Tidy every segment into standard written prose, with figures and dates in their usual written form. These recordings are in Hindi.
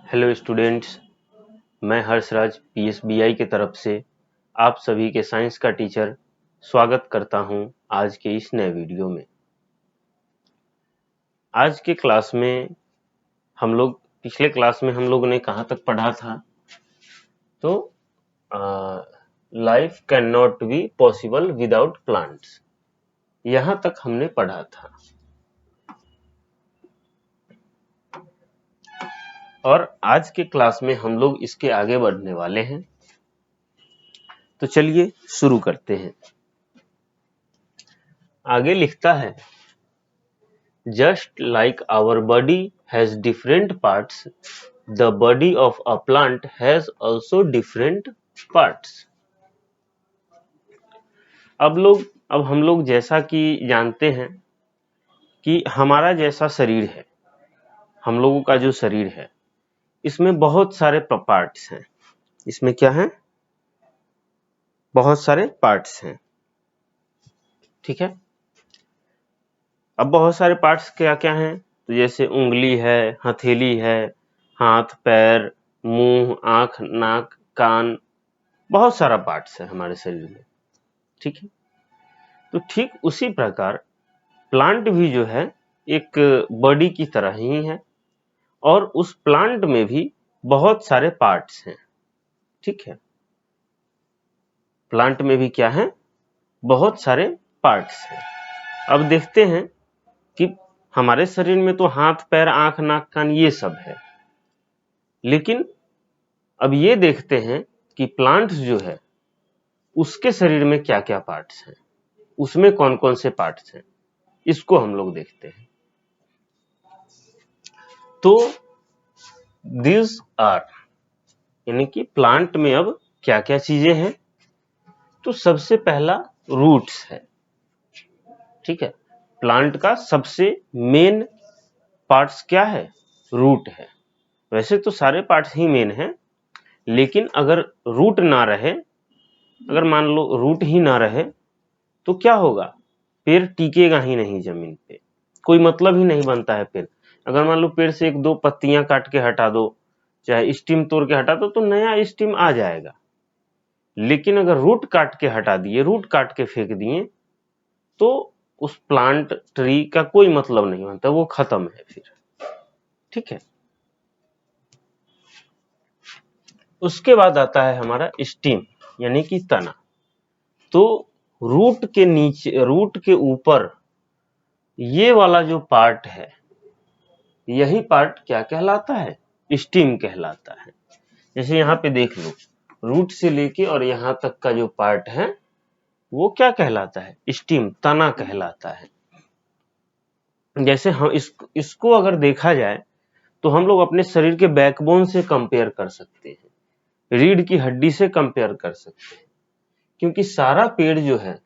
हेलो स्टूडेंट्स, मैं हर्षराज पीएसबीआई के तरफ से आप सभी के साइंस का टीचर स्वागत करता हूं आज के इस नए वीडियो में। आज के क्लास में पिछले क्लास में हम लोग ने कहाँ तक पढ़ा था? तो life can not be possible without plants, यहाँ तक हमने पढ़ा था। और आज के क्लास में हम लोग इसके आगे बढ़ने वाले हैं, तो चलिए शुरू करते हैं। आगे लिखता है, just like our body has different parts, the body of a plant has also different parts. अब हम लोग जैसा कि जानते हैं कि हमारा जैसा शरीर है, हम लोगों का जो शरीर है, इसमें बहुत सारे पार्ट्स हैं। इसमें क्या है? बहुत सारे पार्ट्स हैं। ठीक है। अब बहुत सारे पार्ट्स क्या क्या हैं? तो जैसे उंगली है, हथेली है, हाथ, पैर, मुंह, आंख, नाक, कान, बहुत सारा पार्ट्स है हमारे शरीर में। ठीक है। तो ठीक उसी प्रकार प्लांट भी जो है एक बॉडी की तरह ही है, और उस प्लांट में भी बहुत सारे पार्ट्स हैं। ठीक है। प्लांट में भी क्या है? बहुत सारे पार्ट्स हैं। अब देखते हैं कि हमारे शरीर में तो हाथ, पैर, आंख, नाक, कान ये सब है, लेकिन अब ये देखते हैं कि प्लांट्स जो है उसके शरीर में क्या क्या पार्ट्स हैं, उसमें कौन कौन से पार्ट्स हैं, इसको हम लोग देखते हैं। तो दिस आर, यानी कि प्लांट में अब क्या क्या चीजें हैं? तो सबसे पहला रूट्स है। ठीक है। प्लांट का सबसे मेन पार्ट्स क्या है? रूट है। वैसे तो सारे पार्ट्स ही मेन हैं, लेकिन अगर रूट ना रहे, अगर मान लो रूट ही ना रहे, तो क्या होगा? पेड़ टिकेगा ही नहीं जमीन पे, कोई मतलब ही नहीं बनता है पेड़। अगर मान लो पेड़ से एक दो पत्तियां काट के हटा दो, चाहे स्टिम तोड़ के हटा दो, तो नया स्टिम आ जाएगा। लेकिन अगर रूट काट के हटा दिए, रूट काट के फेंक दिए, तो उस प्लांट ट्री का कोई मतलब नहीं बनता, वो खत्म है फिर। ठीक है। उसके बाद आता है हमारा स्टिम, यानी कि तना। तो रूट के नीचे, रूट के ऊपर ये वाला जो पार्ट है, यही पार्ट क्या कहलाता है? स्टिम कहलाता है। जैसे यहाँ पे देख लो, रूट से लेके और यहाँ तक का जो पार्ट है वो क्या कहलाता है? स्टिम, तना कहलाता है। जैसे हम इसको अगर देखा जाए तो हम लोग अपने शरीर के बैकबोन से कंपेयर कर सकते हैं, रीढ़ की हड्डी से कंपेयर कर सकते हैं, क्योंकि सारा पेड़ जो है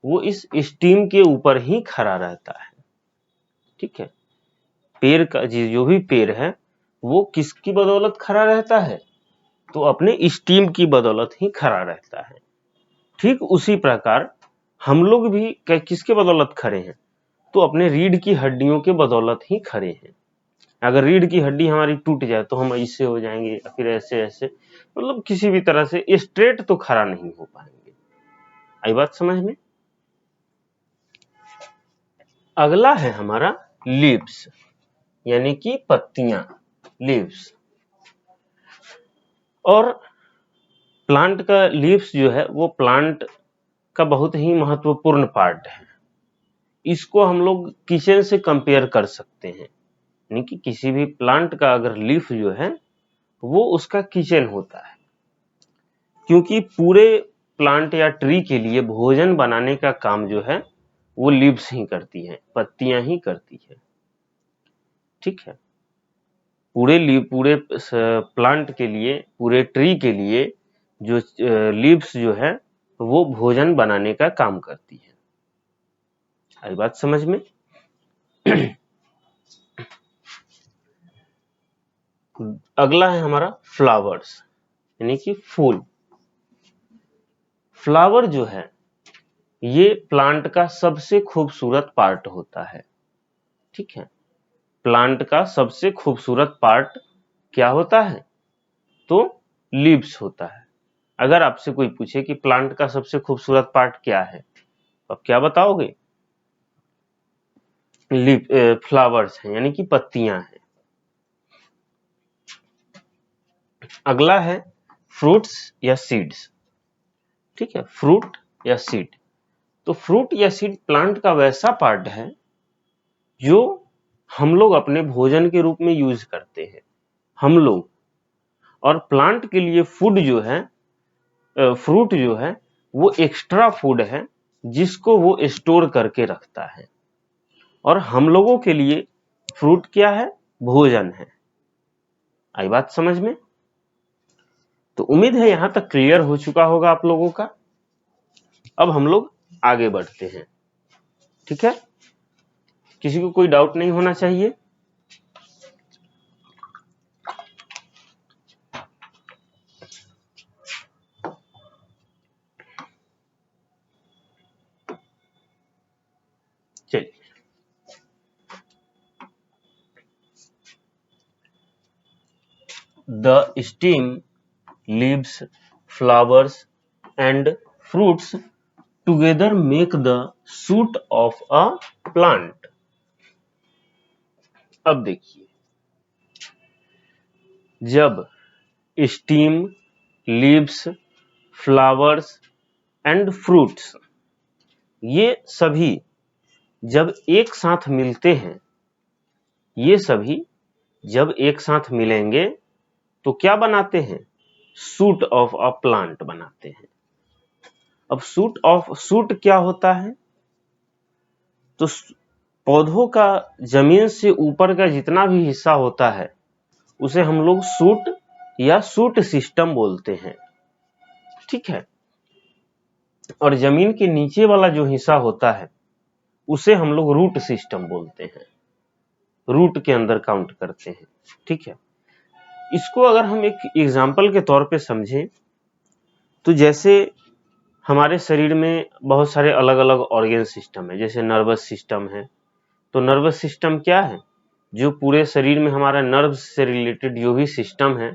वो इस स्टिम के ऊपर ही खड़ा रहता है। ठीक है। पेड़ का जो भी पेड़ है वो किसकी बदौलत खड़ा रहता है? तो अपने स्टिम की बदौलत ही खड़ा रहता है। ठीक उसी प्रकार हम लोग भी किसके बदौलत खड़े हैं? तो अपने रीढ़ की हड्डियों के बदौलत ही खड़े हैं। अगर रीढ़ की हड्डी हमारी टूट जाए तो हम ऐसे हो जाएंगे, फिर ऐसे ऐसे, मतलब किसी भी तरह से स्ट्रेट तो खड़ा नहीं हो पाएंगे। आई बात समझ में? अगला है हमारा लीव्स, यानी कि पत्तियां, लीव्स। और प्लांट का लीव्स जो है वो प्लांट का बहुत ही महत्वपूर्ण पार्ट है। इसको हम लोग किचन से कंपेयर कर सकते हैं, यानी कि किसी भी प्लांट का अगर लीफ जो है वो उसका किचन होता है, क्योंकि पूरे प्लांट या ट्री के लिए भोजन बनाने का काम जो है वो लीव्स ही करती है, पत्तियां ही करती है। ठीक है। पूरे प्लांट के लिए, पूरे ट्री के लिए जो लीव्स जो है वो भोजन बनाने का काम करती है। आई बात समझ में? अगला है हमारा फ्लावर्स, यानी कि फूल। फ्लावर जो है ये प्लांट का सबसे खूबसूरत पार्ट होता है। ठीक है। प्लांट का सबसे खूबसूरत पार्ट क्या होता है? तो लीव्स होता है। अगर आपसे कोई पूछे कि प्लांट का सबसे खूबसूरत पार्ट क्या है, तो आप क्या बताओगे? फ्लावर्स हैं, यानी कि पत्तियां हैं। अगला है फ्रूट्स या सीड्स। ठीक है, फ्रूट या सीड। तो फ्रूट या सीड प्लांट का वैसा पार्ट है जो हम लोग अपने भोजन के रूप में यूज करते हैं, हम लोग। और प्लांट के लिए फूड जो है, फ्रूट जो है, वो एक्स्ट्रा फूड है जिसको वो स्टोर करके रखता है। और हम लोगों के लिए फ्रूट क्या है? भोजन है। आई बात समझ में? तो उम्मीद है यहां तक क्लियर हो चुका होगा आप लोगों का। अब हम लोग आगे बढ़ते हैं। ठीक है, किसी को कोई डाउट नहीं होना चाहिए। चलिए, the stem, leaves, flowers and fruits together make the shoot of a plant. अब देखिए, जब steam, leaves, flowers and fruits ये सभी जब एक साथ मिलते हैं, ये सभी जब एक साथ मिलेंगे तो क्या बनाते हैं? सूट ऑफ अ प्लांट बनाते हैं। अब सूट क्या होता है? तो पौधों का जमीन से ऊपर का जितना भी हिस्सा होता है उसे हम लोग सूट या सूट सिस्टम बोलते हैं। ठीक है, और जमीन के नीचे वाला जो हिस्सा होता है उसे हम लोग रूट सिस्टम बोलते हैं, रूट के अंदर काउंट करते हैं। ठीक है, इसको अगर हम एक एग्जाम्पल के तौर पे समझें तो जैसे हमारे शरीर में बहुत सारे अलग अलग ऑर्गन सिस्टम है, जैसे नर्वस सिस्टम है। तो नर्वस सिस्टम क्या है? जो पूरे शरीर में हमारा नर्व से रिलेटेड जो भी सिस्टम है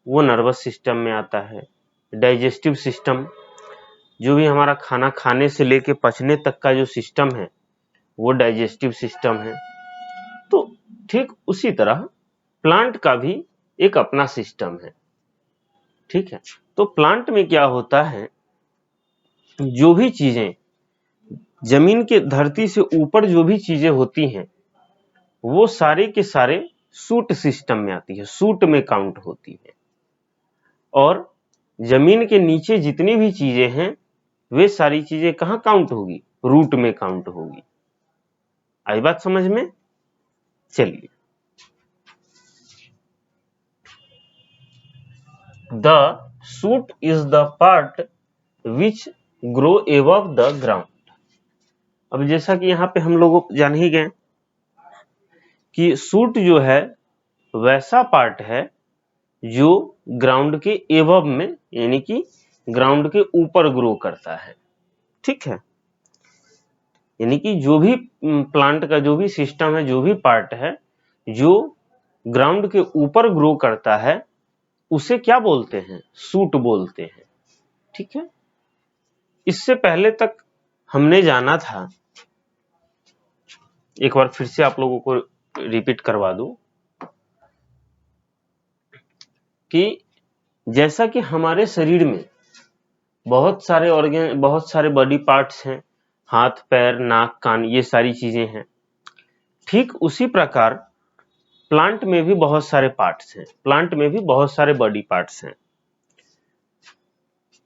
वो नर्वस सिस्टम में आता है। डाइजेस्टिव सिस्टम, जो भी हमारा खाना खाने से लेके पचने तक का जो सिस्टम है वो डाइजेस्टिव सिस्टम है। तो ठीक उसी तरह प्लांट का भी एक अपना सिस्टम है। ठीक है, तो प्लांट में क्या होता है, जो भी चीजें जमीन के धरती से ऊपर जो भी चीजें होती हैं वो सारे के सारे सूट सिस्टम में आती है, सूट में काउंट होती है। और जमीन के नीचे जितनी भी चीजें हैं वे सारी चीजें कहां काउंट होगी? रूट में काउंट होगी। आई बात समझ में? चलिए, the suit is the part which grow above the ground. अब जैसा कि यहां पे हम लोग जान ही गए कि सूट जो है वैसा पार्ट है जो ग्राउंड के एबव में, यानी कि ग्राउंड के ऊपर ग्रो करता है। ठीक है, यानी कि जो भी प्लांट का जो भी सिस्टम है, जो भी पार्ट है जो ग्राउंड के ऊपर ग्रो करता है उसे क्या बोलते हैं? सूट बोलते हैं। ठीक है, इससे पहले तक हमने जाना था, एक बार फिर से आप लोगों को रिपीट करवा दूं, कि जैसा कि हमारे शरीर में बहुत सारे ऑर्गन, बहुत सारे बॉडी पार्ट्स हैं, हाथ पैर नाक कान ये सारी चीजें हैं, ठीक उसी प्रकार प्लांट में भी बहुत सारे पार्ट्स हैं, प्लांट में भी बहुत सारे बॉडी पार्ट्स हैं।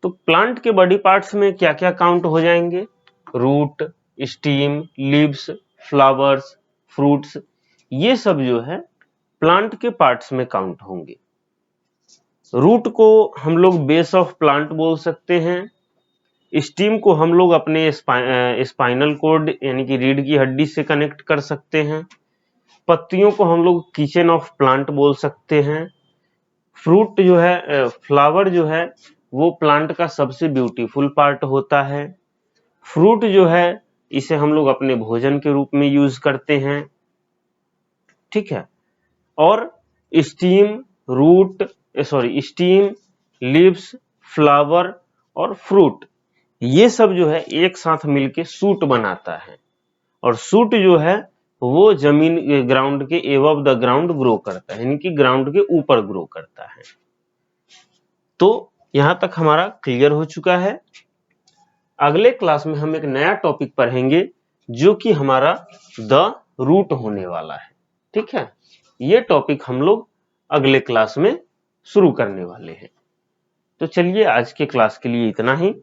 तो प्लांट के बॉडी पार्ट्स में क्या क्या काउंट हो जाएंगे? Root, stem, leaves, flowers, fruits, ये सब जो है प्लांट के पार्ट्स में काउंट होंगे। रूट को हम लोग बेस ऑफ प्लांट बोल सकते हैं, स्टीम को हम लोग अपने स्पाइनल कोड यानी कि रीढ़ की हड्डी से कनेक्ट कर सकते हैं, पत्तियों को हम लोग किचन ऑफ प्लांट बोल सकते हैं, फ्रूट जो है, फ्लावर जो है वो प्लांट का सबसे ब्यूटीफुल पार्ट होता है, फ्रूट जो है इसे हम लोग अपने भोजन के रूप में यूज करते हैं। ठीक है, और stem, root, sorry stem, leaves, flower और फ्रूट, ये सब जो है एक साथ मिलके सूट बनाता है। और सूट जो है वो जमीन ग्राउंड के एबव द ग्राउंड ग्रो करता है, यानी कि ग्राउंड के ऊपर ग्रो करता है। तो यहां तक हमारा क्लियर हो चुका है। अगले क्लास में हम एक नया टॉपिक पढ़ेंगे जो कि हमारा द रूट होने वाला है। ठीक है, ये टॉपिक हम लोग अगले क्लास में शुरू करने वाले हैं। तो चलिए आज के क्लास के लिए इतना ही।